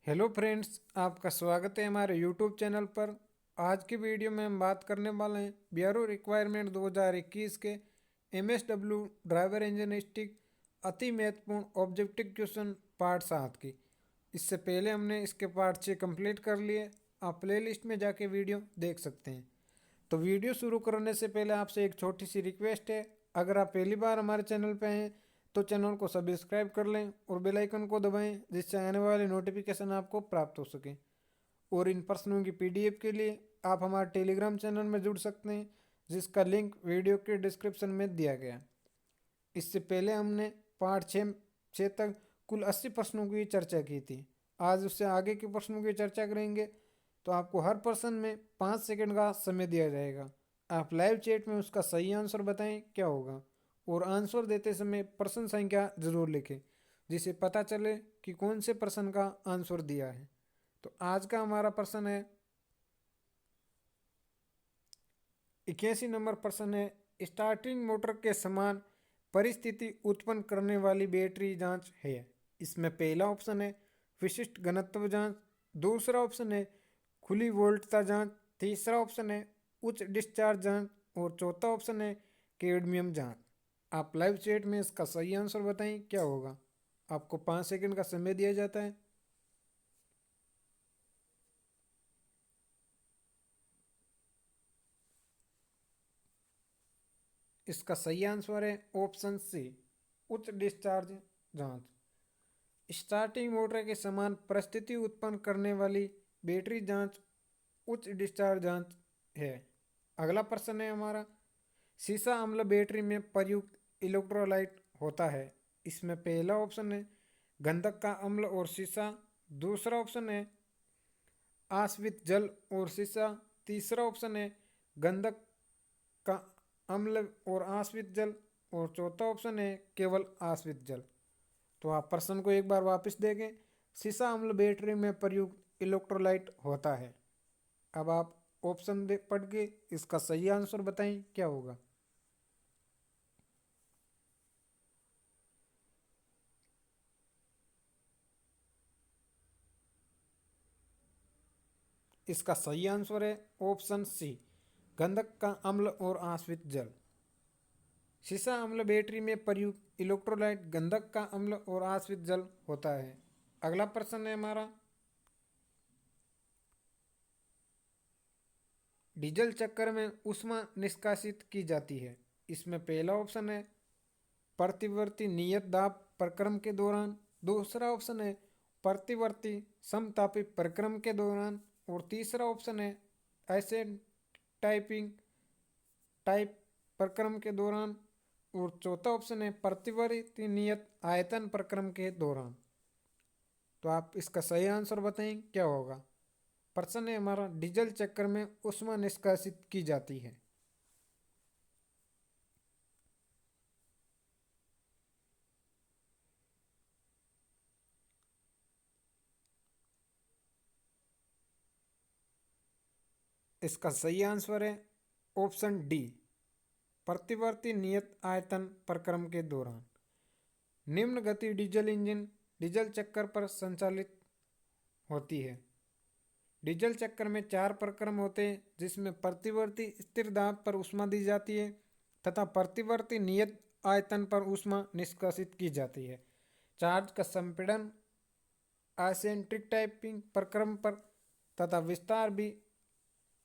Hello friends, आपका स्वागत है हमारे यूट्यूब चैनल पर। आज की वीडियो में हम बात करने वाले हैं ब्यूरो रिक्वायरमेंट 2021 के एमएसडब्ल्यू ड्राइवर इंजनिस्टिक अति महत्वपूर्ण ऑब्जेक्टिव क्वेश्चन पार्ट 7 की। इससे पहले हमने इसके पार्ट 6 कंप्लीट कर लिए। आप प्लेलिस्ट में जाके वीडियो देख सकते हैं। तो वीडियो शुरू करने से पहले आपसे एक छोटी सी रिक्वेस्ट है, अगर आप पहली बार हमारे चैनल पर हैं तो चैनल को सब्सक्राइब कर लें और बेल आइकन को दबाएं, जिससे आने वाले नोटिफिकेशन आपको प्राप्त हो सके। और इन प्रश्नों की पीडीएफ के लिए आप हमारे टेलीग्राम चैनल में जुड़ सकते हैं, जिसका लिंक वीडियो के डिस्क्रिप्शन में दिया गया। इससे पहले हमने पार्ट 6 तक कुल 80 प्रश्नों की चर्चा की थी। आज उससे आगे के प्रश्नों की चर्चा करेंगे। तो आपको हर प्रश्न में 5 सेकंड का समय दिया जाएगा। आप लाइव चैट में उसका सही आंसर बताएं क्या होगा, और आंसर देते समय प्रश्न संख्या जरूर लिखें, जिससे पता चले कि कौन से प्रश्न का आंसर दिया है। तो आज का हमारा प्रश्न है 81 नंबर प्रश्न है, स्टार्टिंग मोटर के समान परिस्थिति उत्पन्न करने वाली बैटरी जांच है। इसमें पहला ऑप्शन है विशिष्ट घनत्व जांच, दूसरा ऑप्शन है खुली वोल्टता जांच, तीसरा ऑप्शन है उच्च डिस्चार्ज जांच और चौथा ऑप्शन है कैडमियम जांच। आप लाइव चैट में इसका सही आंसर बताएं क्या होगा। आपको 5 सेकंड का समय दिया जाता है। इसका सही आंसर है ऑप्शन सी, उच्च डिस्चार्ज जांच। स्टार्टिंग मोटर के समान परिस्थिति उत्पन्न करने वाली बैटरी जांच उच्च डिस्चार्ज जांच है। अगला प्रश्न है हमारा, सीसा अम्ल बैटरी में प्रयुक्त इलेक्ट्रोलाइट होता है। इसमें पहला ऑप्शन है गंधक का अम्ल और सीसा, दूसरा ऑप्शन है आश्वित जल और सीसा, तीसरा ऑप्शन है गंधक का अम्ल और आश्वित जल, और चौथा ऑप्शन है केवल आश्वित जल। तो आप प्रश्न को एक बार वापस देखें। सीसा अम्ल बैटरी में प्रयुक्त इलेक्ट्रोलाइट होता है। अब आप ऑप्शन दे पढ़ के इसका सही आंसर बताएं क्या होगा। इसका सही आंसर है ऑप्शन सी, गंधक का अम्ल और आश्वित जल। सीसा अम्ल बैटरी में प्रयुक्त इलेक्ट्रोलाइट गंधक का अम्ल और आश्वित जल होता है। अगला प्रश्न है हमारा, डीजल चक्कर में ऊष्मा निष्कासित की जाती है। इसमें पहला ऑप्शन है प्रतिवर्ती नियत दाब प्रक्रम के दौरान, दूसरा ऑप्शन है प्रतिवर्ती समतापी प्रक्रम के दौरान, और तीसरा ऑप्शन है एसिड टाइपिंग टाइप प्रक्रम के दौरान, और चौथा ऑप्शन है प्रतिवर्ती नियत आयतन प्रक्रम के दौरान। तो आप इसका सही आंसर बताएं क्या होगा। प्रश्न है हमारा, डीजल चक्कर में ऊष्मा निष्कासित की जाती है। इसका सही आंसर है ऑप्शन डी, प्रतिवर्ती नियत आयतन प्रक्रम के दौरान। निम्न गति डीजल इंजन डीजल चक्कर पर संचालित होती है। डीजल चक्कर में 4 प्रक्रम होते हैं, जिसमें प्रतिवर्ती स्थिर दाब पर ऊष्मा दी जाती है तथा प्रतिवर्ती नियत आयतन पर ऊष्मा निष्कासित की जाती है। चार्ज का संपीड़न एसेंट्रिक टाइपिंग प्रक्रम पर तथा विस्तार भी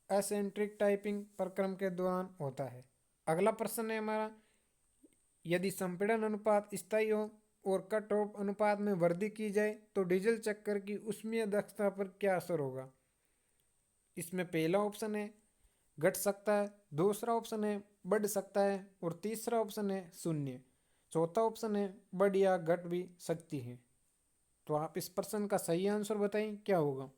एसेंट्रिक टाइपिंग प्रक्रम के दौरान होता है। अगला प्रश्न है हमारा, यदि संपीड़न अनुपात स्थायी हो और कट ऑफ अनुपात में वृद्धि की जाए तो डीजल चक्कर की ऊष्मीय दक्षता पर क्या असर होगा। इसमें पहला ऑप्शन है घट सकता है, दूसरा ऑप्शन है बढ़ सकता है, और तीसरा ऑप्शन है शून्य। चौथा ऑप्शन है बढ़ या घट भी सकती है। तो आप इस प्रश्न का सही आंसर बताएं क्या होगा।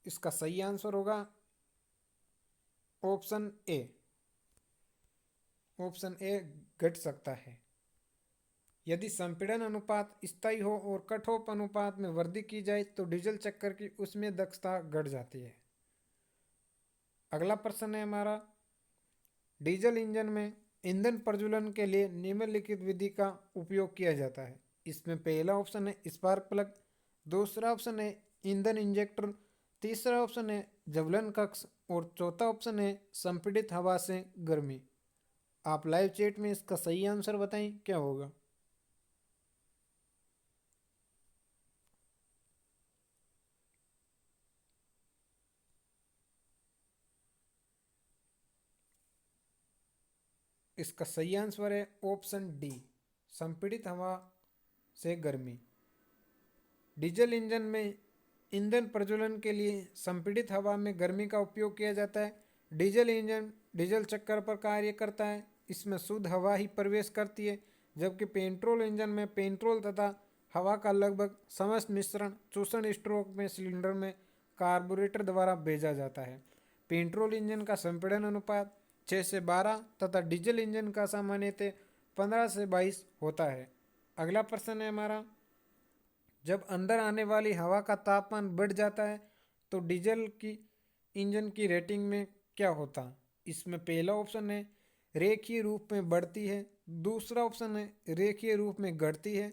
इसका सही आंसर होगा ऑप्शन ए। ऑप्शन ए घट सकता है। यदि संपीड़न अनुपात स्थायी हो और कट ऑफ अनुपात में वृद्धि की जाए तो डीजल चक्कर की उसमें दक्षता घट जाती है। अगला प्रश्न है हमारा, डीजल इंजन में ईंधन प्रज्वलन के लिए निम्नलिखित विधि का उपयोग किया जाता है। इसमें पहला ऑप्शन है स्पार्क प्लग, दूसरा ऑप्शन है ईंधन इंजेक्टर, तीसरा ऑप्शन है ज्वलन कक्ष और चौथा ऑप्शन है संपीड़ित हवा से गर्मी। आप लाइव चैट में इसका सही आंसर बताएं क्या होगा। इसका सही आंसर है ऑप्शन डी, संपीड़ित हवा से गर्मी। डीजल इंजन में ईंधन प्रज्वलन के लिए संपीड़ित हवा में गर्मी का उपयोग किया जाता है। डीजल इंजन डीजल चक्कर पर कार्य करता है, इसमें शुद्ध हवा ही प्रवेश करती है, जबकि पेट्रोल इंजन में पेट्रोल तथा हवा का लगभग समस्त मिश्रण चूषण स्ट्रोक में सिलेंडर में कार्बोरेटर द्वारा भेजा जाता है। पेट्रोल इंजन का संपीड़न अनुपात 6 से 12 तथा डीजल इंजन का सामान्यतः 15 से 22 होता है। अगला प्रश्न है हमारा, जब अंदर आने वाली हवा का तापमान बढ़ जाता है तो डीजल की इंजन की रेटिंग में क्या होता। इसमें पहला ऑप्शन है रेखीय रूप में बढ़ती है, दूसरा ऑप्शन है रेखीय रूप में घटती है,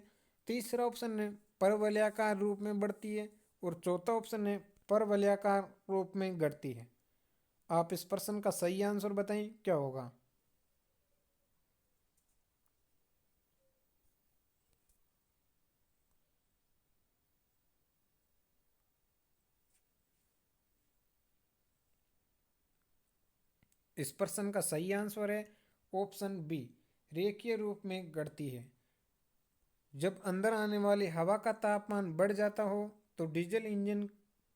तीसरा ऑप्शन है परवलयाकार रूप में बढ़ती है और चौथा ऑप्शन है परवलयाकार रूप में घटती है। आप इस प्रश्न का सही आंसर बताएं क्या होगा। इस प्रश्न का सही आंसर है ऑप्शन बी, रेखीय रूप में घटती है। जब अंदर आने वाली हवा का तापमान बढ़ जाता हो तो डीजल इंजन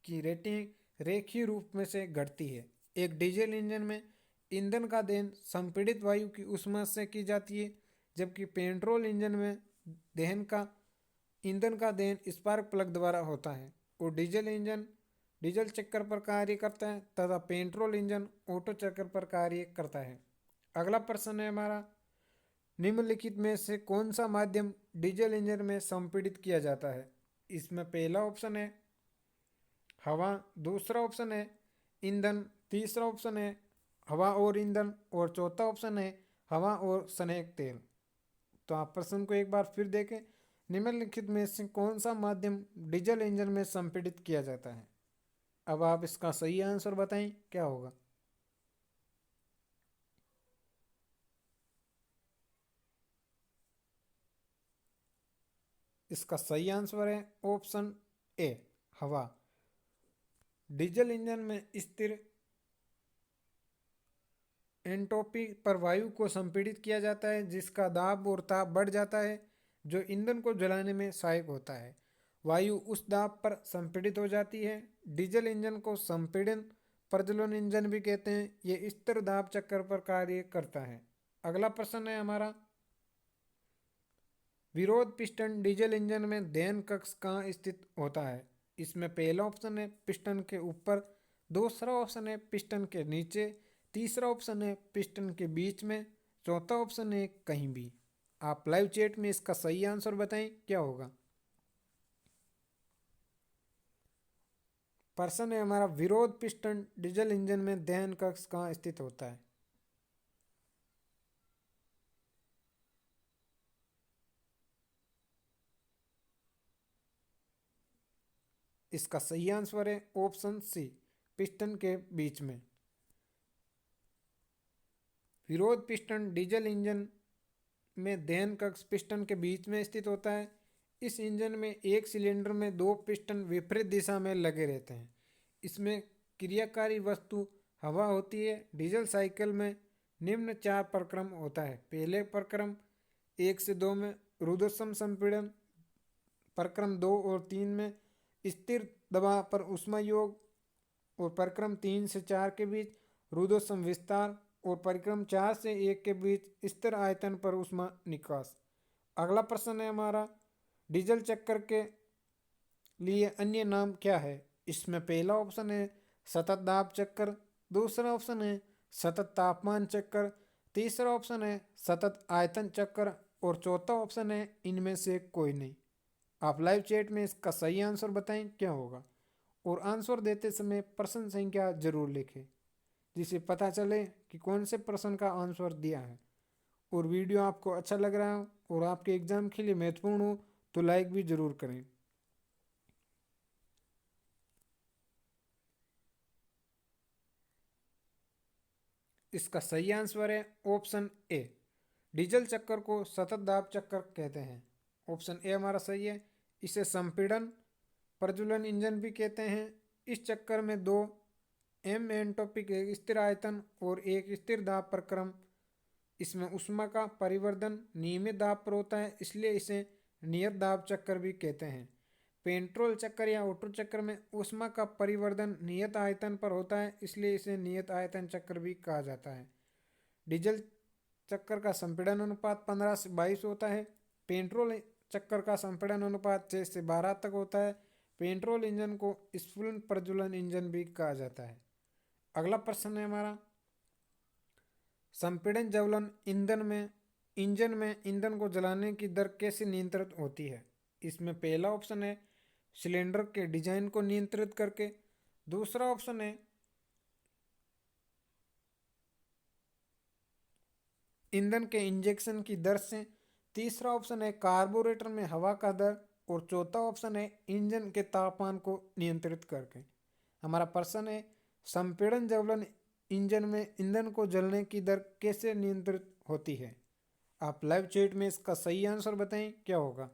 की रेटिंग रेखीय रूप में से घटती है। एक डीजल इंजन में ईंधन का दहन संपीड़ित वायु की ऊष्मा से की जाती है, जबकि पेट्रोल इंजन में दहन का ईंधन का दहन स्पार्क प्लग द्वारा होता है और डीजल इंजन डीजल चक्कर पर कार्य करता है तथा पेट्रोल इंजन ऑटो चक्कर पर कार्य करता है। अगला प्रश्न है हमारा, निम्नलिखित में से कौन सा माध्यम डीजल इंजन में संपीड़ित किया जाता है। इसमें पहला ऑप्शन है हवा, दूसरा ऑप्शन है ईंधन, तीसरा ऑप्शन है हवा और ईंधन और चौथा ऑप्शन है हवा और स्नेहक तेल। तो आप प्रश्न को एक बार फिर देखें, निम्नलिखित में से कौन सा माध्यम डीजल इंजन में संपीड़ित किया जाता है। अब आप इसका सही आंसर बताएं क्या होगा। इसका सही आंसर है ऑप्शन ए, हवा। डीजल इंजन में स्थिर एंट्रोपी पर वायु को संपीड़ित किया जाता है, जिसका दाब और ताप बढ़ जाता है, जो ईंधन को जलाने में सहायक होता है। वायु उस दाब पर संपीड़ित हो जाती है। डीजल इंजन को संपीड़न प्रज्वलन इंजन भी कहते हैं। ये स्थिर दाब चक्कर पर कार्य करता है। अगला प्रश्न है हमारा, विरोध पिस्टन डीजल इंजन में दहन कक्ष कहाँ स्थित होता है। इसमें पहला ऑप्शन है पिस्टन के ऊपर, दूसरा ऑप्शन है पिस्टन के नीचे, तीसरा ऑप्शन है पिस्टन के बीच में, चौथा ऑप्शन है कहीं भी। आप लाइव चैट में इसका सही आंसर बताएं क्या होगा। प्रश्न है हमारा, विरोध पिस्टन डीजल इंजन में दहन कक्ष कहाँ स्थित होता है। इसका सही आंसर है ऑप्शन सी, पिस्टन के बीच में। विरोध पिस्टन डीजल इंजन में दहन कक्ष पिस्टन के बीच में स्थित होता है। इस इंजन में एक सिलेंडर में दो पिस्टन विपरीत दिशा में लगे रहते हैं। इसमें क्रियाकारी वस्तु हवा होती है। डीजल साइकिल में निम्न 4 प्रक्रम होता है। पहले प्रक्रम 1 से 2 में रुद्धोष्म संपीड़न, प्रक्रम 2 और 3 में स्थिर दबाव पर ऊष्मा योग और प्रक्रम 3 से 4 के बीच रुद्धोष्म विस्तार और परिक्रम 4 से 1 के बीच स्थिर आयतन पर ऊष्मा निकास। अगला प्रश्न है हमारा, डीजल चक्कर के लिए अन्य नाम क्या है। इसमें पहला ऑप्शन है सतत दाब चक्कर, दूसरा ऑप्शन है सतत तापमान चक्कर, तीसरा ऑप्शन है सतत आयतन चक्कर और चौथा ऑप्शन है इनमें से कोई नहीं। आप लाइव चैट में इसका सही आंसर बताएं क्या होगा और आंसर देते समय प्रश्न संख्या जरूर लिखें। जिससे पता चले कि कौन से प्रश्न का आंसर दिया है। और वीडियो आपको अच्छा लग रहा हो और आपके एग्जाम के लिए महत्वपूर्ण हो तो लाइक भी ज़रूर करें। इसका सही आंसर है ऑप्शन ए। डीजल चक्कर को सतत दाब चक्कर कहते हैं। ऑप्शन ए हमारा सही है। इसे संपीड़न प्रज्वलन इंजन भी कहते हैं। इस चक्कर में दो एम एंट्रोपिक एक स्थिर आयतन और एक स्थिर दाब प्रक्रम। इसमें ऊष्मा का परिवर्तन नियमित दाब पर होता है, इसलिए इसे नियत दाब चक्कर भी कहते हैं। पेट्रोल चक्कर या ऑटो चक्कर में ऊष्मा का परिवर्तन नियत आयतन पर होता है, इसलिए इसे नियत आयतन चक्कर भी कहा जाता है। डीजल चक्कर का संपीड़न अनुपात 15 से 22 होता है। पेट्रोल चक्कर का संपीड़न अनुपात 6 से 12 तक होता है। पेट्रोल इंजन को स्फुलन प्रज्वलन इंजन भी कहा जाता है। अगला प्रश्न है हमारा, संपीड़न ज्वलन इंजन में ईंधन को जलाने की दर कैसे नियंत्रित होती है। इसमें पहला ऑप्शन है सिलेंडर के डिजाइन को नियंत्रित करके। दूसरा ऑप्शन है ईंधन के इंजेक्शन की दर से। तीसरा ऑप्शन है कार्बोरेटर में हवा का दर। और चौथा ऑप्शन है इंजन के तापमान को नियंत्रित करके। हमारा प्रश्न है संपीड़न ज्वलन इंजन में ईंधन को जलने की दर कैसे नियंत्रित होती है। आप लाइव चैट में इसका सही आंसर बताएं, क्या होगा।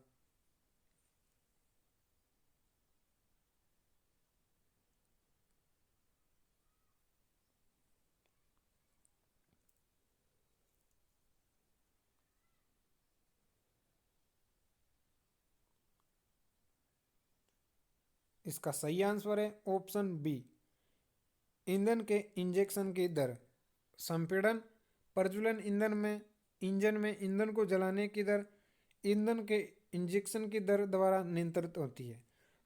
इसका सही आंसर है ऑप्शन बी, ईंधन के इंजेक्शन की दर। संपीड़न प्रज्वलन इंजन में ईंधन को जलाने की दर ईंधन के इंजेक्शन की दर द्वारा नियंत्रित होती है।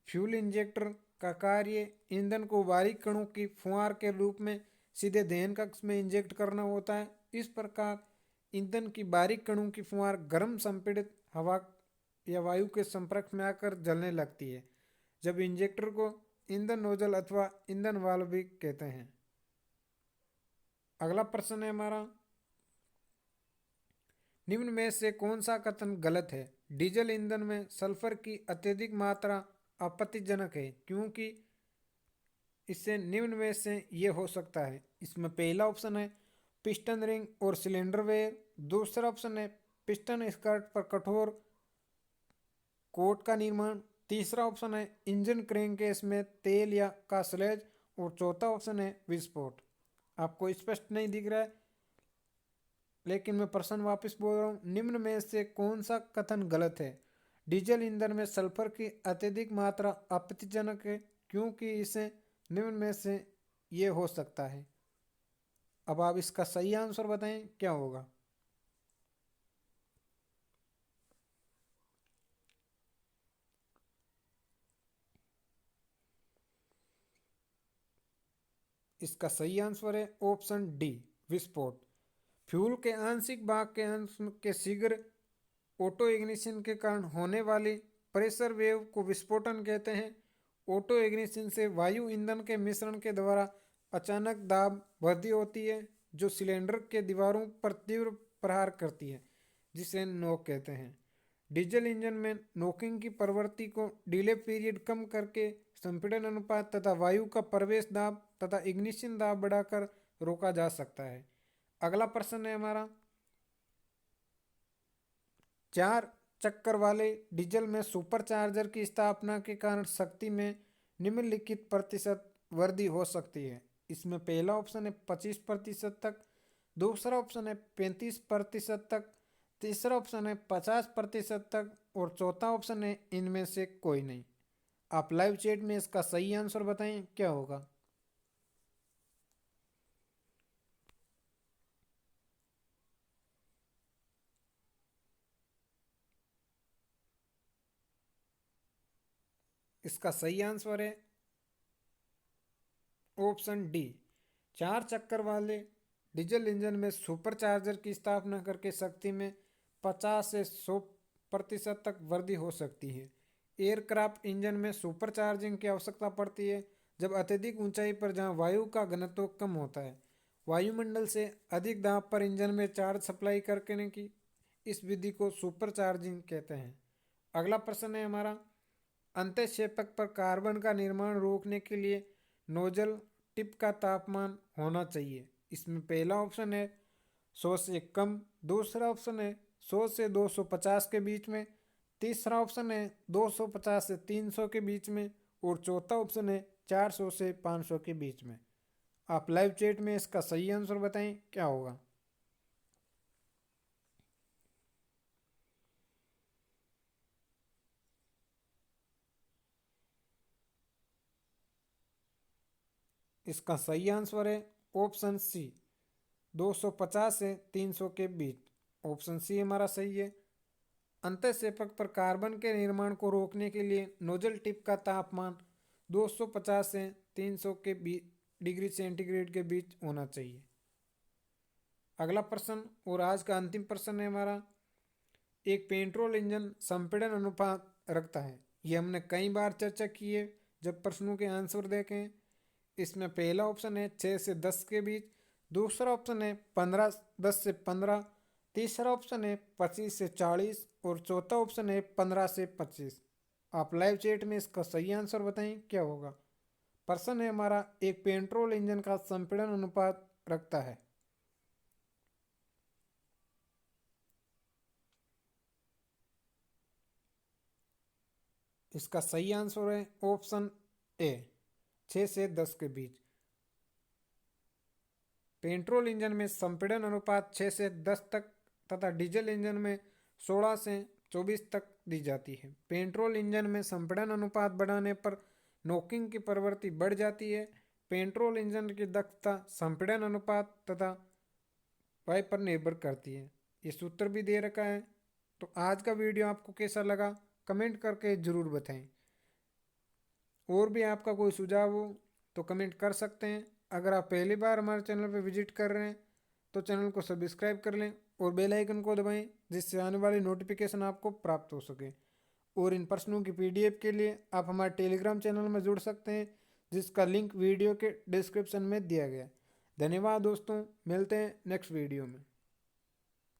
फ्यूल इंजेक्टर का कार्य ईंधन को बारीक कणों की फुहार के रूप में सीधे दहन कक्ष में इंजेक्ट करना होता है। इस प्रकार ईंधन की बारीक कणों की फुहार गर्म संपीड़ित हवा या वायु के संपर्क में आकर जलने लगती है, जब इंजेक्टर को ईंधन नोजल अथवा ईंधन वाल्व भी कहते हैं। अगला प्रश्न है हमारा, निम्न में से कौन सा कथन गलत है। डीजल ईंधन में सल्फर की अत्यधिक मात्रा आपत्तिजनक है क्योंकि इससे निम्न में से ये हो सकता है। इसमें पहला ऑप्शन है पिस्टन रिंग और सिलेंडर वेयर। दूसरा ऑप्शन है पिस्टन स्कर्ट पर कठोर कोट का निर्माण। तीसरा ऑप्शन है इंजन क्रैंककेस में तेल या का स्लेज। और चौथा ऑप्शन है विस्फोट। आपको स्पष्ट नहीं दिख रहा है, लेकिन मैं प्रश्न वापस बोल रहा हूँ, निम्न में से कौन सा कथन गलत है। डीजल ईंधन में सल्फर की अत्यधिक मात्रा आपत्तिजनक है क्योंकि इसे निम्न में से ये हो सकता है। अब आप इसका सही आंसर बताएं, क्या होगा। इसका सही आंसर है ऑप्शन डी, विस्फोट। फ्यूल के आंशिक भाग के अंश के शीघ्र ऑटो इग्निशन के कारण होने वाली प्रेशर वेव को विस्फोटन कहते हैं। ऑटो इग्निशन से वायु ईंधन के मिश्रण के द्वारा अचानक दाब वृद्धि होती है, जो सिलेंडर के दीवारों पर तीव्र प्रहार करती है, जिसे नोक कहते हैं। डीजल इंजन में नोकिंग की प्रवृत्ति को डिले पीरियड कम करके संपीड़न अनुपात तथा वायु का प्रवेश दाब तथा इग्निशन दाब बढ़ाकर रोका जा सकता है। अगला प्रश्न है हमारा, 4 चक्कर वाले डीजल में सुपरचार्जर की स्थापना के कारण शक्ति में निम्नलिखित प्रतिशत वृद्धि हो सकती है। इसमें पहला ऑप्शन है 25% तक। दूसरा ऑप्शन है 35% तक। तीसरा ऑप्शन है 50% तक। और चौथा ऑप्शन है इनमें से कोई नहीं। आप लाइव चैट में इसका सही आंसर बताएं, क्या होगा। इसका सही आंसर है ऑप्शन डी, 4 चक्कर वाले डीजल इंजन में सुपरचार्जर की स्थापना करके शक्ति में 50 से 100% तक वृद्धि हो सकती है। एयरक्राफ्ट इंजन में सुपरचार्जिंग की आवश्यकता पड़ती है जब अत्यधिक ऊंचाई पर जहां वायु का घनत्व कम होता है। वायुमंडल से अधिक दाब पर इंजन में चार्ज सप्लाई करने की इस विधि को सुपर चार्जिंग कहते हैं। अगला प्रश्न है हमारा, अंतःक्षेपक पर कार्बन का निर्माण रोकने के लिए नोजल टिप का तापमान होना चाहिए। इसमें पहला ऑप्शन है 100 से कम, दूसरा ऑप्शन है 100 से 250 के बीच में, तीसरा ऑप्शन है 250 से 300 के बीच में और चौथा ऑप्शन है 400 से 500 के बीच में। आप लाइव चैट में इसका सही आंसर बताएं क्या होगा। इसका सही आंसर है ऑप्शन सी 250 से 300 के बीच। ऑप्शन सी हमारा सही है। अंतःक्षेपक पर कार्बन के निर्माण को रोकने के लिए नोजल टिप का तापमान 250 से 300 के डिग्री सेंटीग्रेड के बीच होना चाहिए। अगला प्रश्न और आज का अंतिम प्रश्न है हमारा, एक पेट्रोल इंजन संपीड़न अनुपात रखता है। ये हमने कई बार चर्चा की है जब प्रश्नों के आंसर देखें। इसमें पहला ऑप्शन है 6 से 10 के बीच, दूसरा ऑप्शन है 10 से 15, तीसरा ऑप्शन है 25 से 40 और चौथा ऑप्शन है 15 से 25। आप लाइव चैट में इसका सही आंसर बताएं क्या होगा। प्रश्न है हमारा, एक पेट्रोल इंजन का संपीड़न अनुपात रखता है। इसका सही आंसर है ऑप्शन ए 6 से 10 के बीच। पेट्रोल इंजन में संपीड़न अनुपात 6 से 10 तक तथा डीजल इंजन में 16 से 24 तक दी जाती है। पेट्रोल इंजन में संपीड़न अनुपात बढ़ाने पर नॉकिंग की प्रवृत्ति बढ़ जाती है। पेट्रोल इंजन की दक्षता संपीड़न अनुपात तथा वायु पर निर्भर करती है। ये सूत्र भी दे रखा है। तो आज का वीडियो आपको कैसा लगा कमेंट करके ज़रूर बताएं। और भी आपका कोई सुझाव हो तो कमेंट कर सकते हैं। अगर आप पहली बार हमारे चैनल पर विजिट कर रहे हैं तो चैनल को सब्सक्राइब कर लें और बेल आइकन को दबाएं, जिससे आने वाली नोटिफिकेशन आपको प्राप्त हो सके। और इन प्रश्नों की PDF के लिए आप हमारे टेलीग्राम चैनल में जुड़ सकते हैं, जिसका लिंक वीडियो के डिस्क्रिप्शन में दिया गया है। धन्यवाद दोस्तों, मिलते हैं नेक्स्ट वीडियो में।